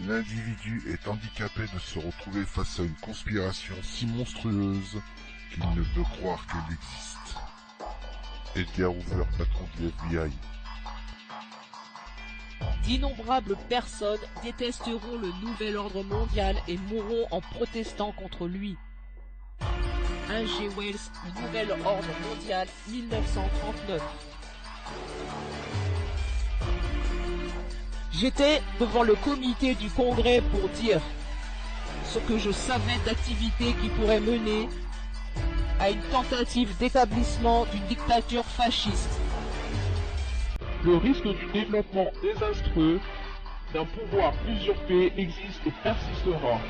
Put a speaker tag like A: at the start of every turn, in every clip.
A: L'individu est handicapé de se retrouver face à une conspiration si monstrueuse qu'il ne peut croire qu'elle existe. Edgar Hoover, patron du FBI.
B: D'innombrables personnes détesteront le nouvel ordre mondial et mourront en protestant contre lui. 1 G. Wells, le nouvel ordre mondial, 1939. J'étais devant le comité du Congrès pour dire ce que je savais d'activités qui pourraient mener à une tentative d'établissement d'une dictature fasciste. Le risque du développement désastreux d'un pouvoir usurpé existe et persistera.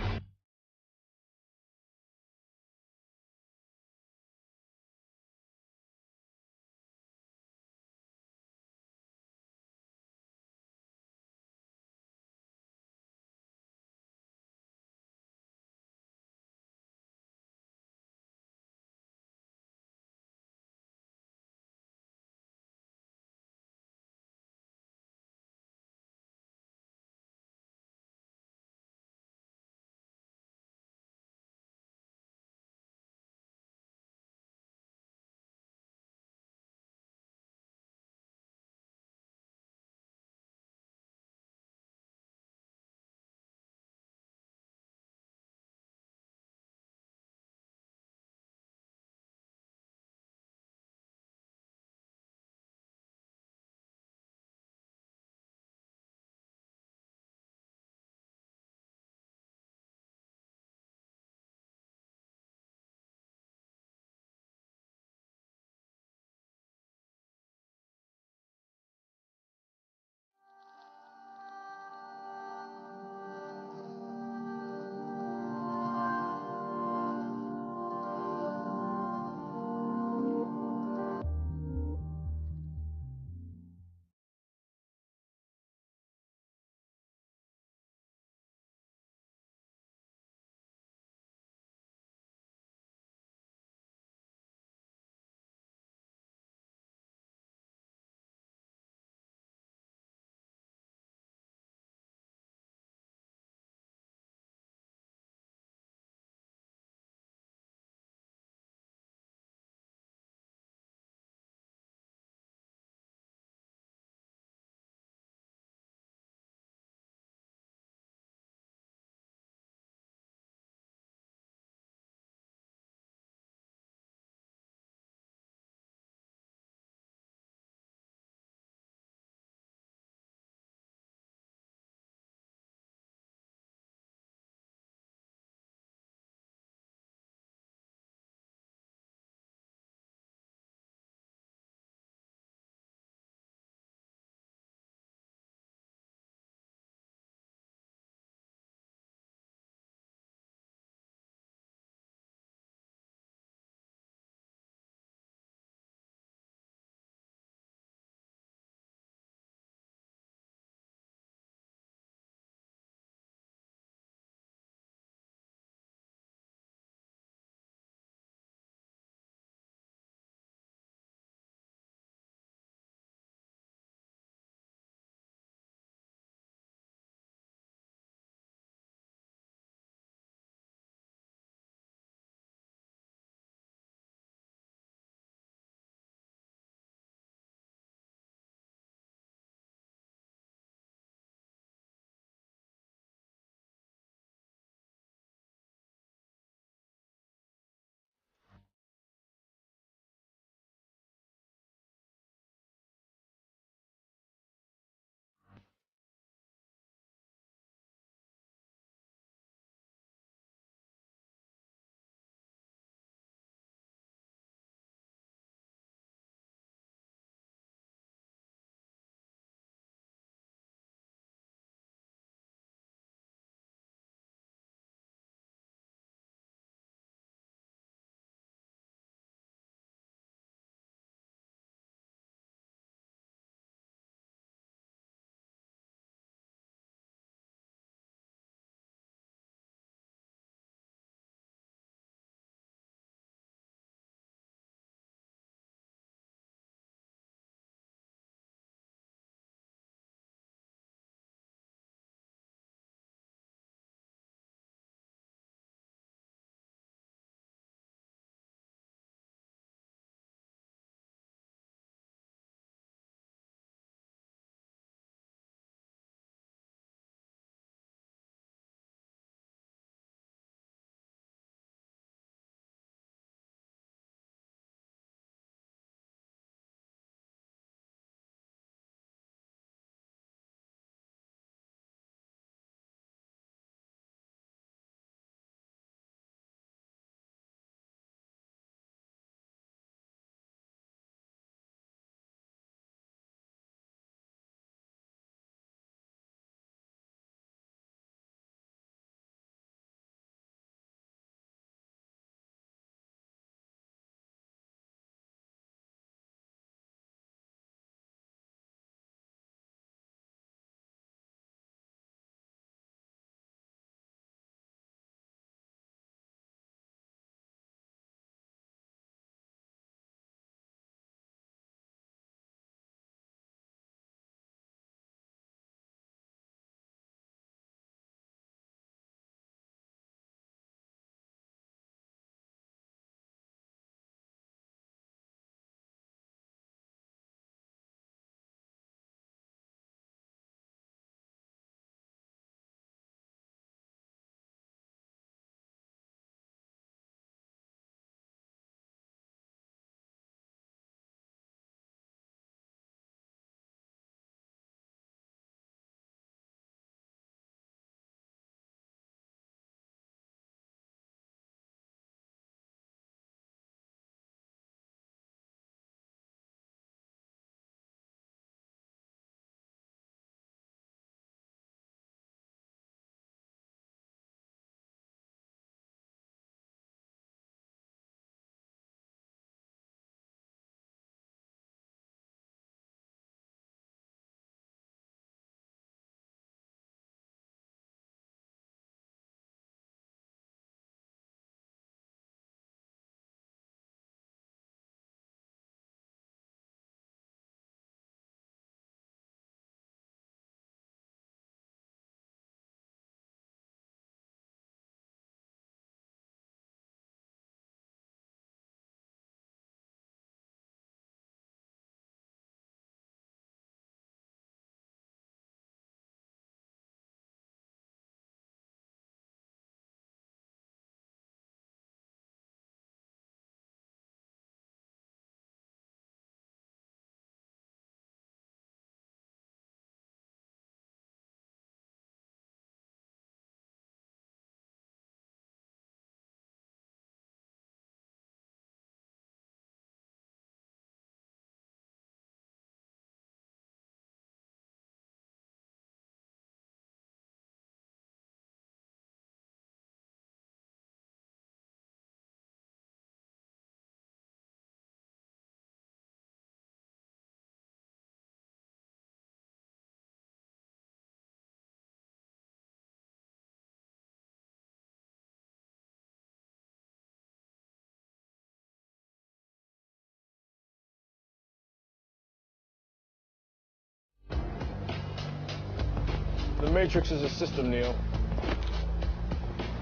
C: The Matrix is a system, Neo.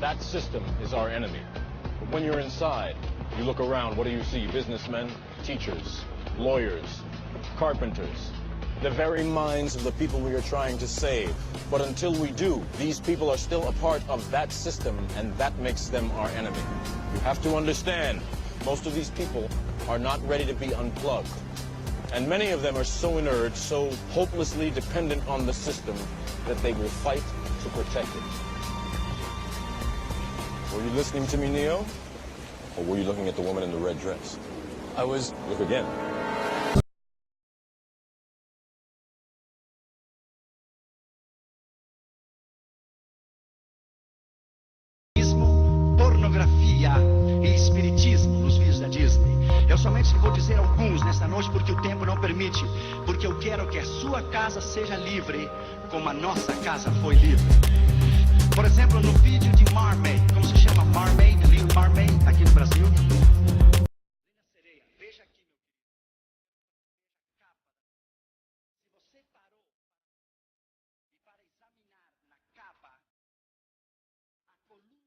C: That system is our enemy. But when you're inside, you look around, what do you see? Businessmen, teachers, lawyers, carpenters. The very minds of the people we are trying to save. But until we do, these people are still a part of that system, and that makes them our enemy. You have to understand, most of these people are not ready to be unplugged. And many of them are so inert, so hopelessly dependent on the system, that they will fight to protect it. Were you listening to me, Neo? Or were you looking at the woman in the red dress?
D: I was...
C: Look again.
E: Pornografia e espiritismo nos vídeos da Disney. Eu somente vou dizer alguns nesta noite porque o tempo não permite, porque eu quero que a sua casa seja livre como a nossa casa foi livre. Por exemplo, no vídeo de Marmaid, como se chama Marmaid, Little Marmaid, aqui no Brasil. Sereia, veja aqui, meu querido. Capa. Se você parou e para examinar na capa a coluna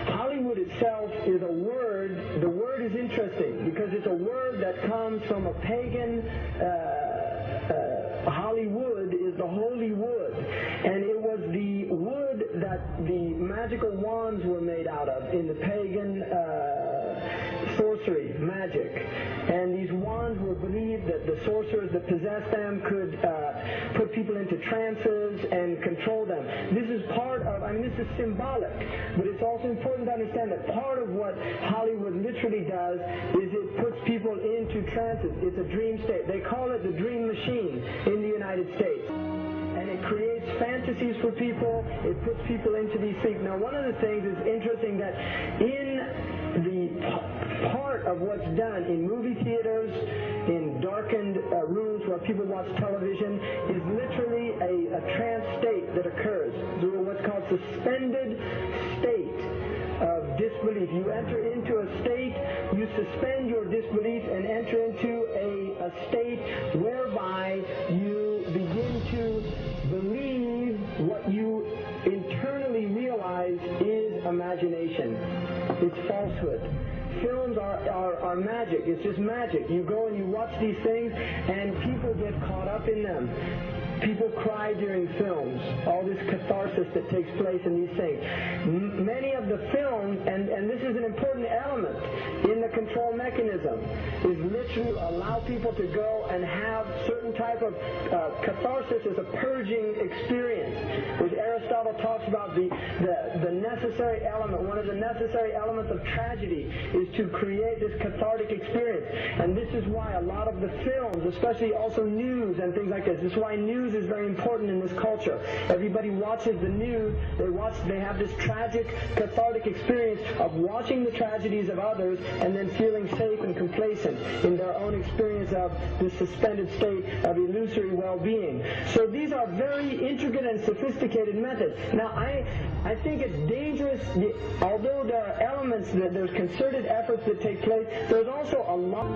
F: Hollywood itself is a word. The word is interesting because it's a word that comes from a pagan. Hollywood is the holy wood, and it was the wood that the magical wands were made out of in the pagan sorcery, magic. And these wands were believed that the sorcerers that possessed them could put people into trances and control them. This is part of, this is symbolic, but it's also important to understand that part of what Hollywood literally does is it puts people into trances. It's a dream state. They call it the dream machine in the United States. And it creates fantasies for people. It puts people into these things. Now, one of the things is interesting that in the part of what's done in movie theaters, in darkened rooms where people watch television, is literally a trance state that occurs. What's called suspended state of disbelief. You enter into a state, you suspend your disbelief and enter into a state whereby you begin to believe what you internally realize is imagination. It's falsehood. Films are magic. It's just magic. You go and you watch these things and people get caught up in them. People cry during films, all this catharsis that takes place in these things. Many of the films, and this is an important element in the control mechanism, is literally allow people to go and have certain type of catharsis as a purging experience, which Aristotle talks about the necessary element. One of the necessary elements of tragedy is to create this cathartic experience. And this is why a lot of the films, especially also news and things like this is why news is very important in this culture. Everybody watches the news. They have this tragic, cathartic experience of watching the tragedies of others and then feeling safe and complacent in their own experience of this suspended state of illusory well-being. So these are very intricate and sophisticated methods. Now, I think it's dangerous, although there are elements that there's concerted efforts that take place, there's also a lot.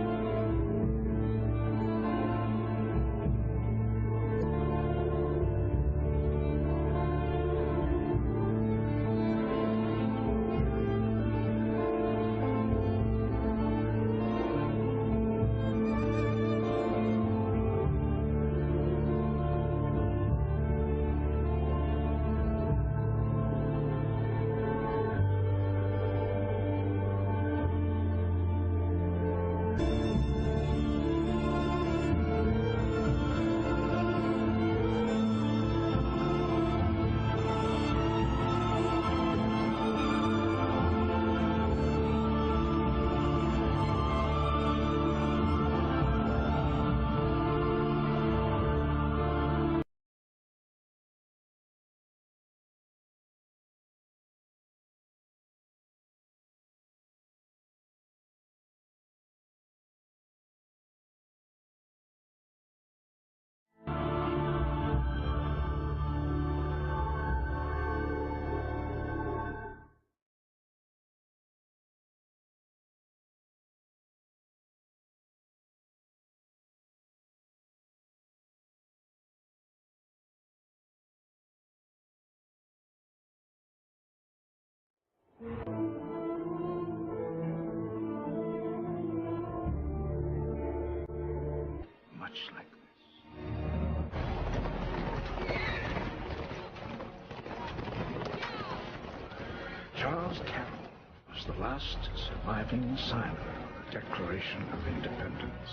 D: was the last surviving signer of the Declaration of Independence.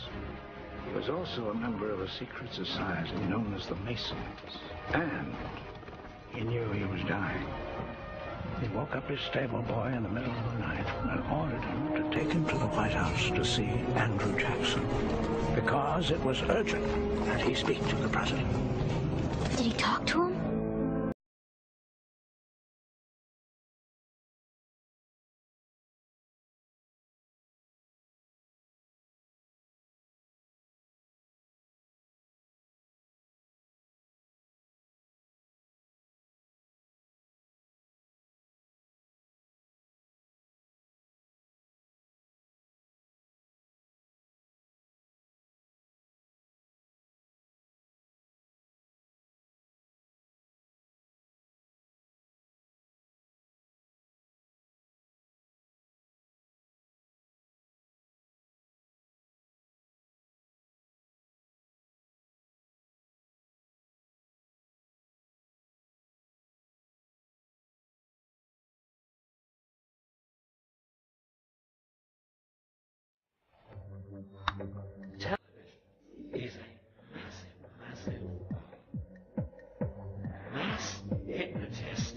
D: He was also a member of a secret society known as the Masons. And he knew he was dying. He woke up his stable boy in the middle of the night and ordered him to take him to the White House to see Andrew Jackson, because it was urgent that he speak to the president.
G: Did he talk to him?
D: Is a mass hypnotist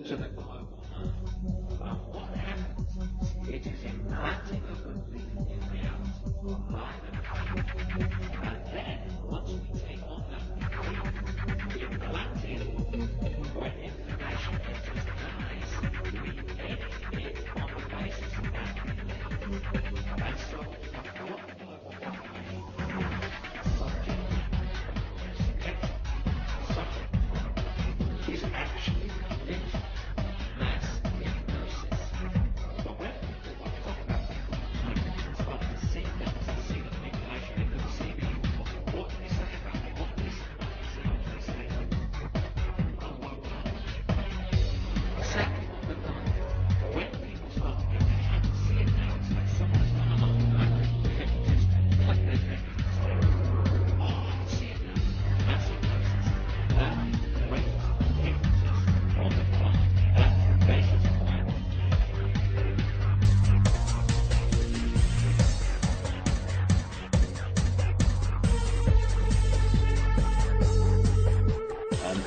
D: to the global mind. What happens? It is implanting a belief in reality. And then, once we take on that belief, implanted, when information enters the eyes, we edit it on the basis of that belief. And so, what global is actually convinced mass hypnosis. But when people talk about it's not the same as the same manipulation, it could see what they say about it, what they say about it, how they say it. Exactly what we've done. But when people start to get their hands and see it now, it's like someone's gone on the hypnotist, like they're hypnotist. Oh, I can see it now. Mass hypnosis. That great hypnotist on the fly. That basis point.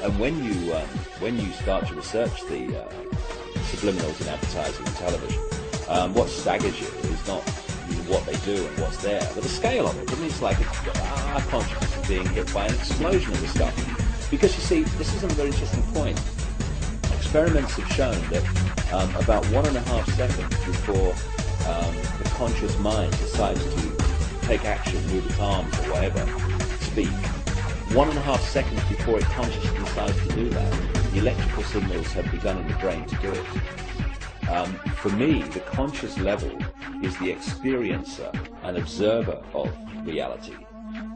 H: And when you start to research the subliminals in advertising and television, what staggers you is not what they do and what's there, but the scale of it. I mean, it's like our consciousness is being hit by an explosion of this stuff. Because you see, this is a very interesting point. Experiments have shown that about 1.5 seconds before the conscious mind decides to take action, move its arms or whatever, speak, 1.5 seconds before it consciously decides to do that, the electrical signals have begun in the brain to do it. For me, the conscious level is the experiencer and observer of reality,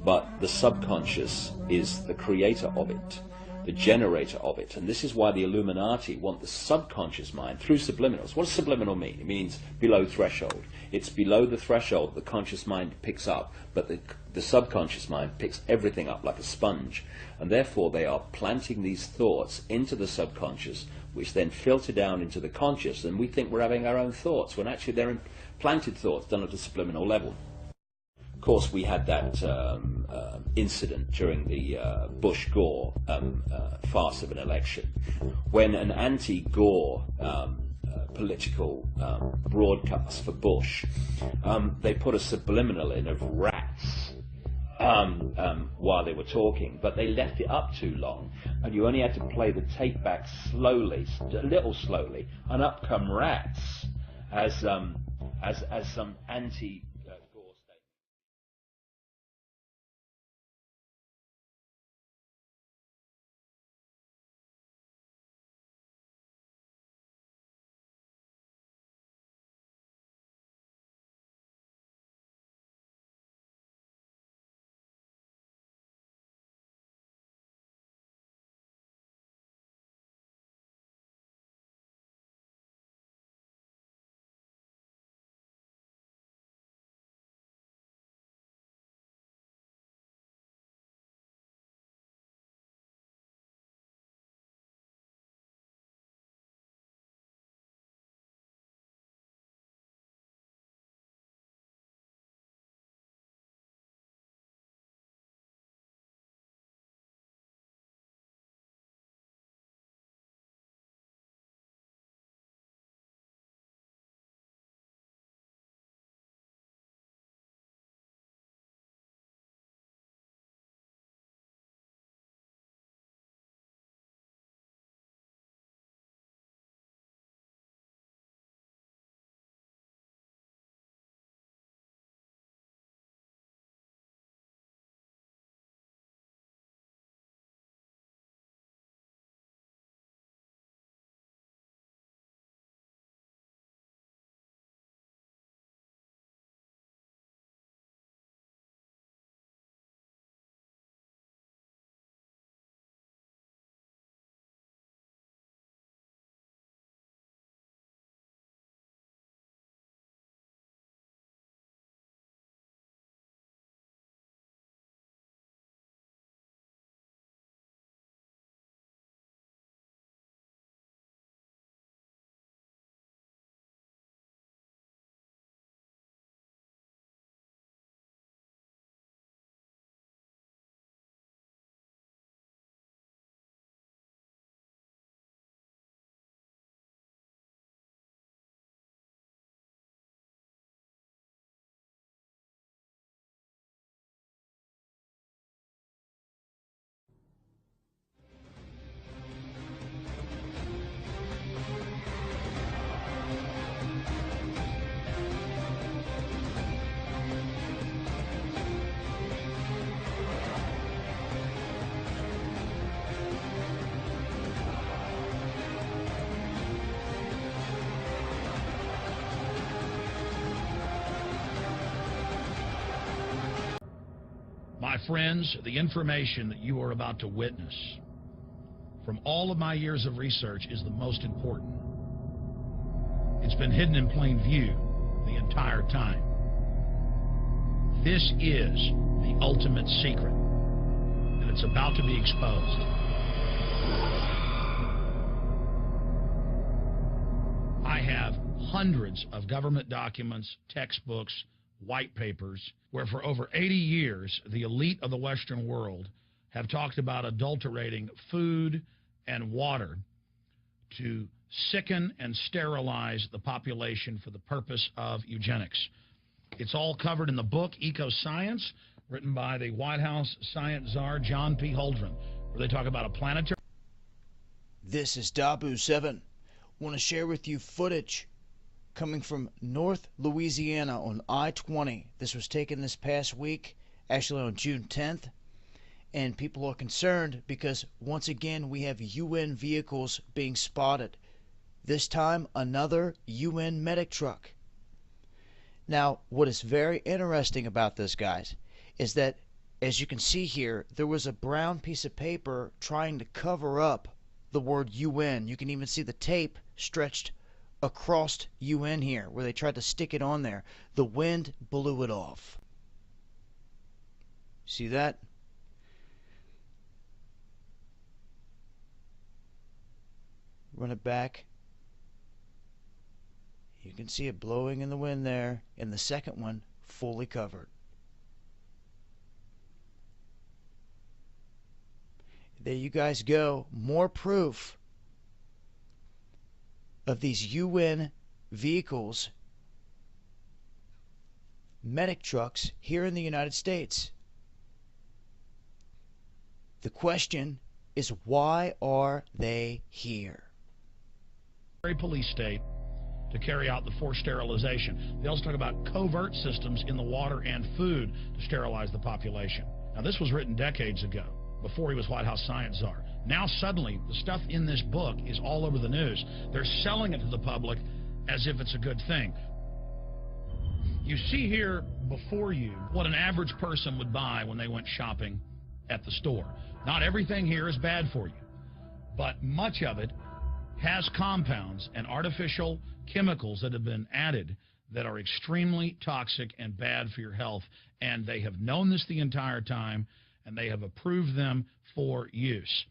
H: but the subconscious is the creator of it, the generator of it. And this is why the Illuminati want the subconscious mind through subliminals. What does subliminal mean? It means below threshold. It's below the threshold the conscious mind picks up, but the subconscious mind picks everything up like a sponge. And therefore they are planting these thoughts into the subconscious, which then filter down into the conscious, and we think we're having our own thoughts, when actually they're implanted thoughts done at a subliminal level. Of course, we had that incident during the Bush-Gore farce of an election, when an anti-Gore political broadcast for Bush, they put a subliminal in of rats while they were talking, but they left it up too long, and you only had to play the tape back slowly, a little slowly, and up come rats as some anti
I: friends, the information that you are about to witness from all of my years of research is the most important. It's been hidden in plain view the entire time. This is the ultimate secret, and it's about to be exposed. I have hundreds of government documents, textbooks, white papers, where for over 80 years, the elite of the Western world have talked about adulterating food and water to sicken and sterilize the population for the purpose of eugenics. It's all covered in the book Eco-Science, written by the White House science czar, John P. Holdren, where they talk about a planetary...
J: This is Dabu7. Want to share with you footage coming from North Louisiana on I-20. This was taken this past week, actually on June 10th. And people are concerned because, once again, we have UN vehicles being spotted. This time, another UN medic truck. Now, what is very interesting about this, guys, is that, as you can see here, there was a brown piece of paper trying to cover up the word UN. You can even see the tape stretched across UN here, where they tried to stick it on there. The wind blew it off. See that? Run it back. You can see it blowing in the wind there, and the second one fully covered. There you guys go. More proof of these UN vehicles, medic trucks here in the United States. The question is, why are they here?
I: Police state to carry out the forced sterilization. They also talk about covert systems in the water and food to sterilize the population. Now, this was written decades ago, before he was White House science czar. Now, suddenly, the stuff in this book is all over the news. They're selling it to the public as if it's a good thing. You see here before you what an average person would buy when they went shopping at the store. Not everything here is bad for you, but much of it has compounds and artificial chemicals that have been added that are extremely toxic and bad for your health, and they have known this the entire time, and they have approved them for use.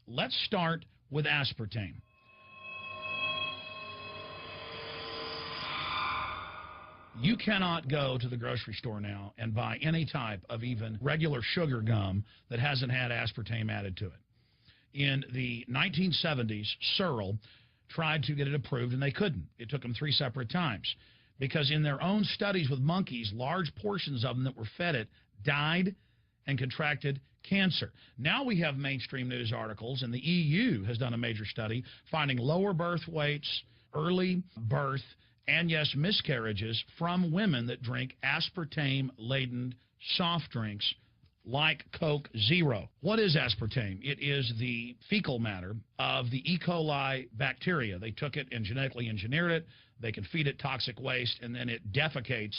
I: Let's start with aspartame. You cannot go to the grocery store now and buy any type of even regular sugar gum that hasn't had aspartame added to it. In the 1970s, Searle tried to get it approved, and they couldn't. It took them 3 separate times because in their own studies with monkeys, large portions of them that were fed it died and contracted cancer. Now we have mainstream news articles, and the EU has done a major study finding lower birth weights, early birth, and yes, miscarriages from women that drink aspartame-laden soft drinks like Coke Zero. What is aspartame? It is the fecal matter of the E. coli bacteria. They took it and genetically engineered it. They can feed it toxic waste, and then it defecates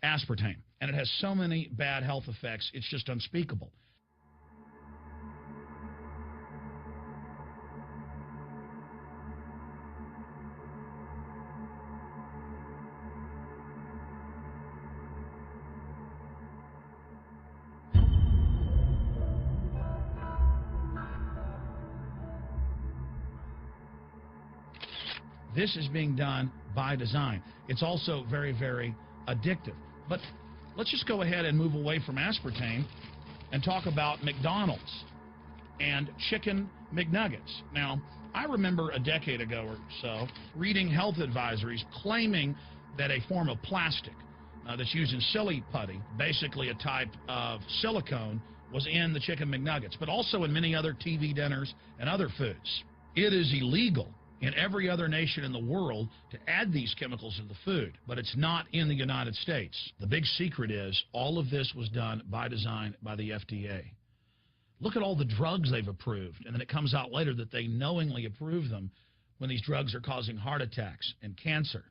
I: aspartame. And it has so many bad health effects, it's just unspeakable. This is being done by design. It's also very, very addictive. But let's just go ahead and move away from aspartame and talk about McDonald's and chicken McNuggets. Now, I remember a decade ago or so reading health advisories claiming that a form of plastic that's used in silly putty, basically a type of silicone, was in the chicken McNuggets, but also in many other TV dinners and other foods. It is illegal in every other nation in the world to add these chemicals to the food, but it's not in the United States. The big secret is all of this was done by design by the FDA. Look at all the drugs they've approved, and then it comes out later that they knowingly approve them when these drugs are causing heart attacks and cancer.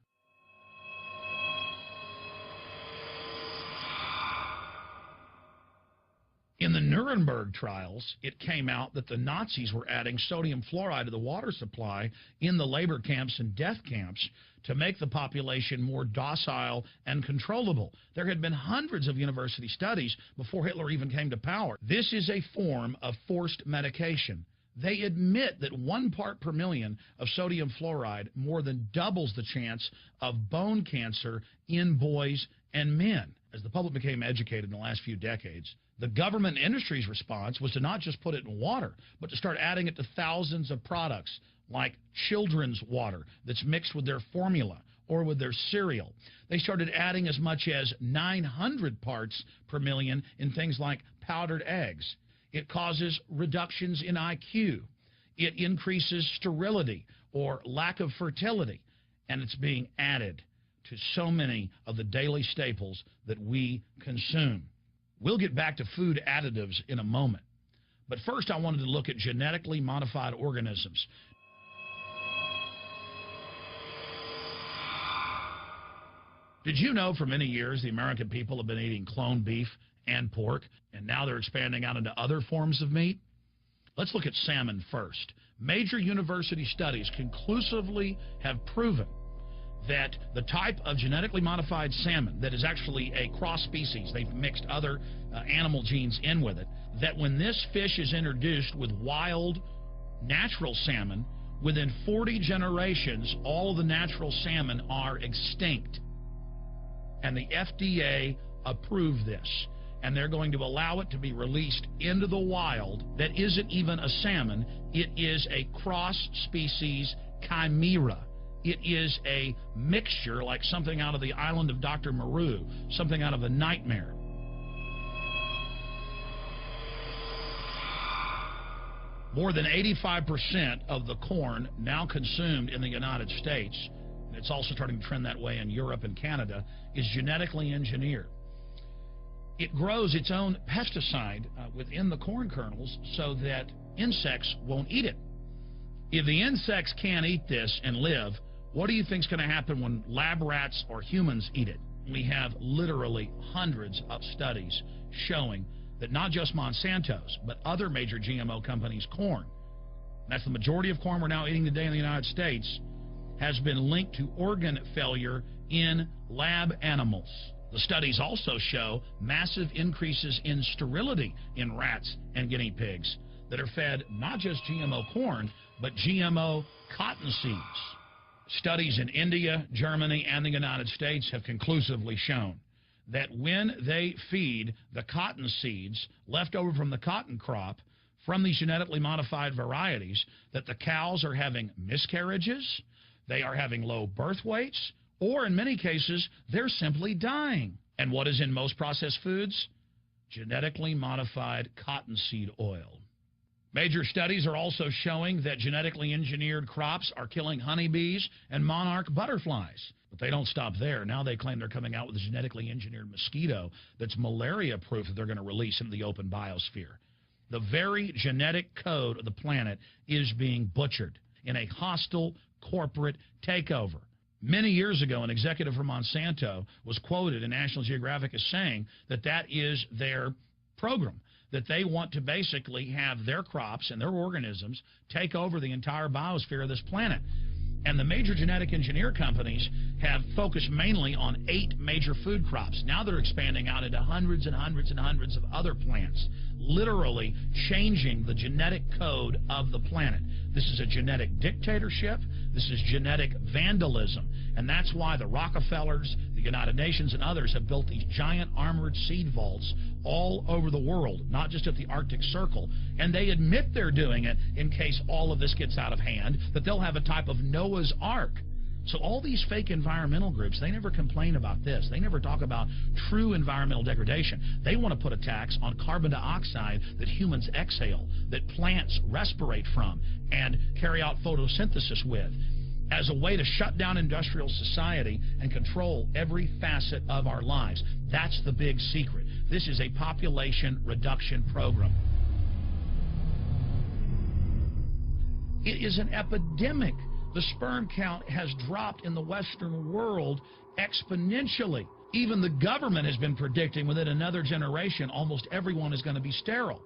I: Nuremberg trials, it came out that the Nazis were adding sodium fluoride to the water supply in the labor camps and death camps to make the population more docile and controllable. There had been hundreds of university studies before Hitler even came to power. This is a form of forced medication. They admit that 1 part per million of sodium fluoride more than doubles the chance of bone cancer in boys and men. As the public became educated in the last few decades, the government industry's response was to not just put it in water, but to start adding it to thousands of products, like children's water that's mixed with their formula or with their cereal. They started adding as much as 900 parts per million in things like powdered eggs. It causes reductions in IQ. It increases sterility or lack of fertility. And it's being added to so many of the daily staples that we consume. We'll get back to food additives in a moment. But first, I wanted to look at genetically modified organisms. Did you know for many years the American people have been eating cloned beef and pork, and now they're expanding out into other forms of meat? Let's look at salmon first. Major university studies conclusively have proven that the type of genetically modified salmon that is actually a cross species, they've mixed other animal genes in with it, that when this fish is introduced with wild, natural salmon, within 40 generations, all of the natural salmon are extinct. And the FDA approved this. And they're going to allow it to be released into the wild that isn't even a salmon. It is a cross-species chimera. It is a mixture like something out of the island of Dr. Moreau, something out of a nightmare. More than 85% of the corn now consumed in the United States, and it's also starting to trend that way in Europe and Canada, is genetically engineered. It grows its own pesticide within the corn kernels so that insects won't eat it. If the insects can't eat this and live, what do you think is going to happen when lab rats or humans eat it? We have literally hundreds of studies showing that not just Monsanto's, but other major GMO companies' corn, that's the majority of corn we're now eating today in the United States, has been linked to organ failure in lab animals. The studies also show massive increases in sterility in rats and guinea pigs that are fed not just GMO corn, but GMO cotton seeds. Studies in India, Germany, and the United States have conclusively shown that when they feed the cotton seeds left over from the cotton crop from these genetically modified varieties, that the cows are having miscarriages, they are having low birth weights, or in many cases, they're simply dying. And what is in most processed foods? Genetically modified cottonseed oil. Major studies are also showing that genetically engineered crops are killing honeybees and monarch butterflies. But they don't stop there. Now they claim they're coming out with a genetically engineered mosquito that's malaria-proof that they're going to release into the open biosphere. The very genetic code of the planet is being butchered in a hostile corporate takeover. Many years ago, an executive from Monsanto was quoted in National Geographic as saying that that is their program, that they want to basically have their crops and their organisms take over the entire biosphere of this planet. And the major genetic engineer companies have focused mainly on 8 major food crops. Now they're expanding out into hundreds and hundreds and hundreds of other plants, literally changing the genetic code of the planet. This is a genetic dictatorship. This is genetic vandalism. And that's why the Rockefellers, the United Nations, and others have built these giant armored seed vaults all over the world, not just at the Arctic Circle. And they admit they're doing it in case all of this gets out of hand, that they'll have a type of Noah's Ark. So all these fake environmental groups, they never complain about this. They never talk about true environmental degradation. They want to put a tax on carbon dioxide that humans exhale, that plants respirate from and carry out photosynthesis with, as a way to shut down industrial society and control every facet of our lives. That's the big secret. This is a population reduction program. It is an epidemic. The sperm count has dropped in the Western world exponentially. Even the government has been predicting within another generation almost everyone is going to be sterile.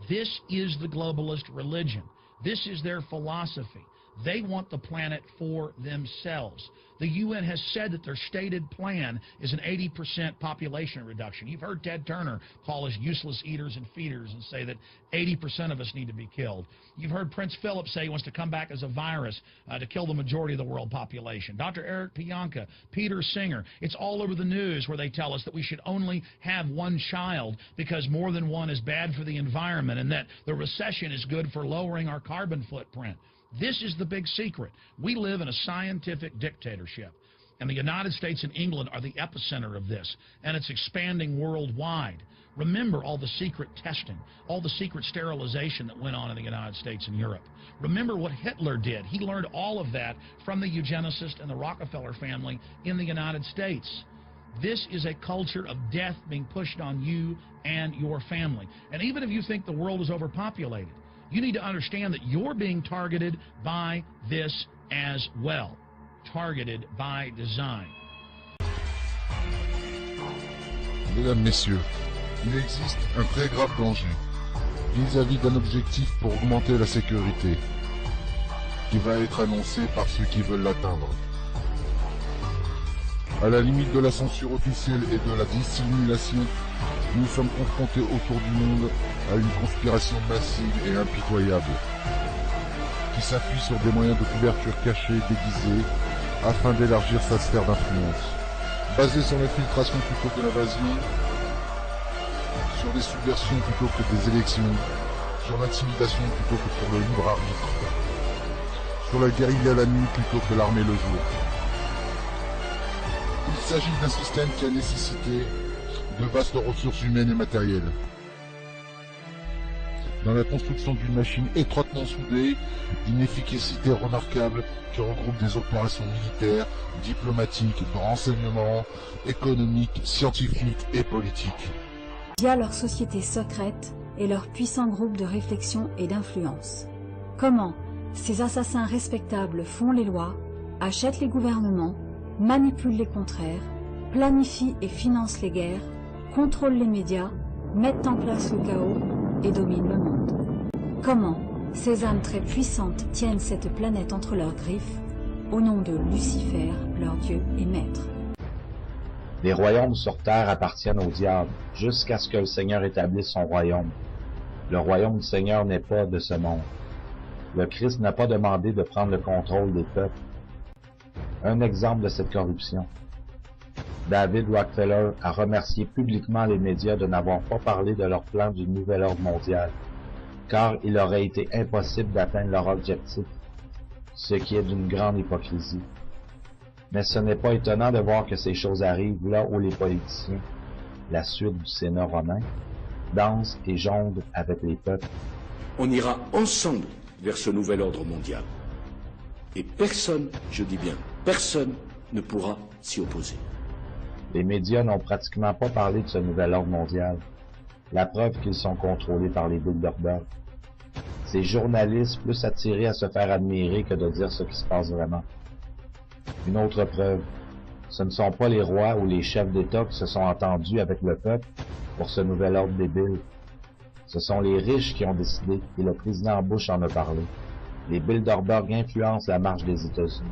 I: This is the globalist religion. This is their philosophy. They want the planet for themselves. The UN has said that their stated plan is an 80% population reduction. You've heard Ted Turner call us useless eaters and feeders and say that 80% of us need to be killed. You've heard Prince Philip say he wants to come back as a virus to kill the majority of the world population. Dr. Eric Pianka, Peter Singer, it's all over the news where they tell us that we should only have one child because more than one is bad for the environment and that the recession is good for lowering our carbon footprint. This is the big secret. We live in a scientific dictatorship, and the United States and England are the epicenter of this, and it's expanding worldwide. Remember all the secret testing, all the secret sterilization that went on in the United States and Europe. Remember what Hitler did. He learned all of that from the eugenicist and the Rockefeller family in the United States. This is a culture of death being pushed on you and your family. And even if you think the world is overpopulated, you need to understand that you're being targeted by this as well. Targeted by design.
A: Mesdames, Messieurs, il existe un très grave danger vis-à-vis d'un objectif pour augmenter la sécurité qui va être annoncé par ceux qui veulent l'atteindre. À la limite de la censure officielle et de la dissimulation, nous sommes confrontés autour du monde à une conspiration massive et impitoyable qui s'appuie sur des moyens de couverture cachés, déguisés, afin d'élargir sa sphère d'influence. Basée sur l'infiltration plutôt que l'invasion, sur des subversions plutôt que des élections, sur l'intimidation plutôt que sur le libre arbitre, sur la guérilla la nuit plutôt que l'armée le jour. Il s'agit d'un système qui a nécessité de vastes ressources humaines et matérielles. Dans la construction d'une machine étroitement soudée, d'une efficacité remarquable qui regroupe des opérations militaires, diplomatiques, de renseignement, économiques, scientifiques et politiques.
K: Via leurs sociétés secrètes et leurs puissants groupes de réflexion et d'influence. Comment ces assassins respectables font les lois, achètent les gouvernements, manipulent les contraires, planifient et financent les guerres, contrôlent les médias, mettent en place le chaos et dominent le monde. Comment ces âmes très puissantes tiennent cette planète entre leurs griffes, au nom de Lucifer, leur Dieu et Maître.
L: Les royaumes sur terre appartiennent au diable, jusqu'à ce que le Seigneur établisse son royaume. Le royaume du Seigneur n'est pas de ce monde. Le Christ n'a pas demandé de prendre le contrôle des peuples. Un exemple de cette corruption. David Rockefeller a remercié publiquement les médias de n'avoir pas parlé de leur plan du nouvel ordre mondial, car il aurait été impossible d'atteindre leur objectif, ce qui est d'une grande hypocrisie. Mais ce n'est pas étonnant de voir que ces choses arrivent là où les politiciens, la suite du Sénat romain, dansent et jonglent avec les peuples.
M: On ira ensemble vers ce nouvel ordre mondial. Et personne, je dis bien, personne ne pourra s'y opposer.
L: Les médias n'ont pratiquement pas parlé de ce nouvel ordre mondial. La preuve qu'ils sont contrôlés par les Bilderberg. Ces journalistes plus attirés à se faire admirer que de dire ce qui se passe vraiment. Une autre preuve, ce ne sont pas les rois ou les chefs d'État qui se sont entendus avec le peuple pour ce nouvel ordre débile. Ce sont les riches qui ont décidé, et le président Bush en a parlé. Les Bilderberg influencent la marche des États-Unis.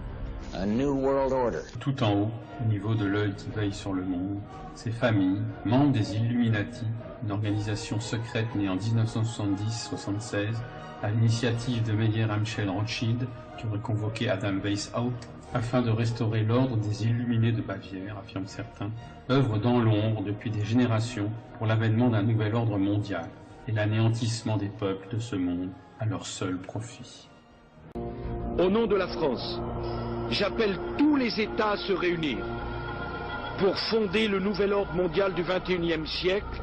N: A new world order.
O: Tout en haut, au niveau de l'œil qui veille sur le monde, ces familles, membres des Illuminati, une organisation secrète née en 1970-76, à l'initiative de Meyer Amschel Rothschild, qui aurait convoqué Adam Weishaupt, afin de restaurer l'ordre des Illuminés de Bavière, affirment certains, œuvrent dans l'ombre depuis des générations pour l'avènement d'un nouvel ordre mondial et l'anéantissement des peuples de ce monde à leur seul profit.
P: Au nom de la France, j'appelle tous les États à se réunir pour fonder le nouvel ordre mondial du XXIe siècle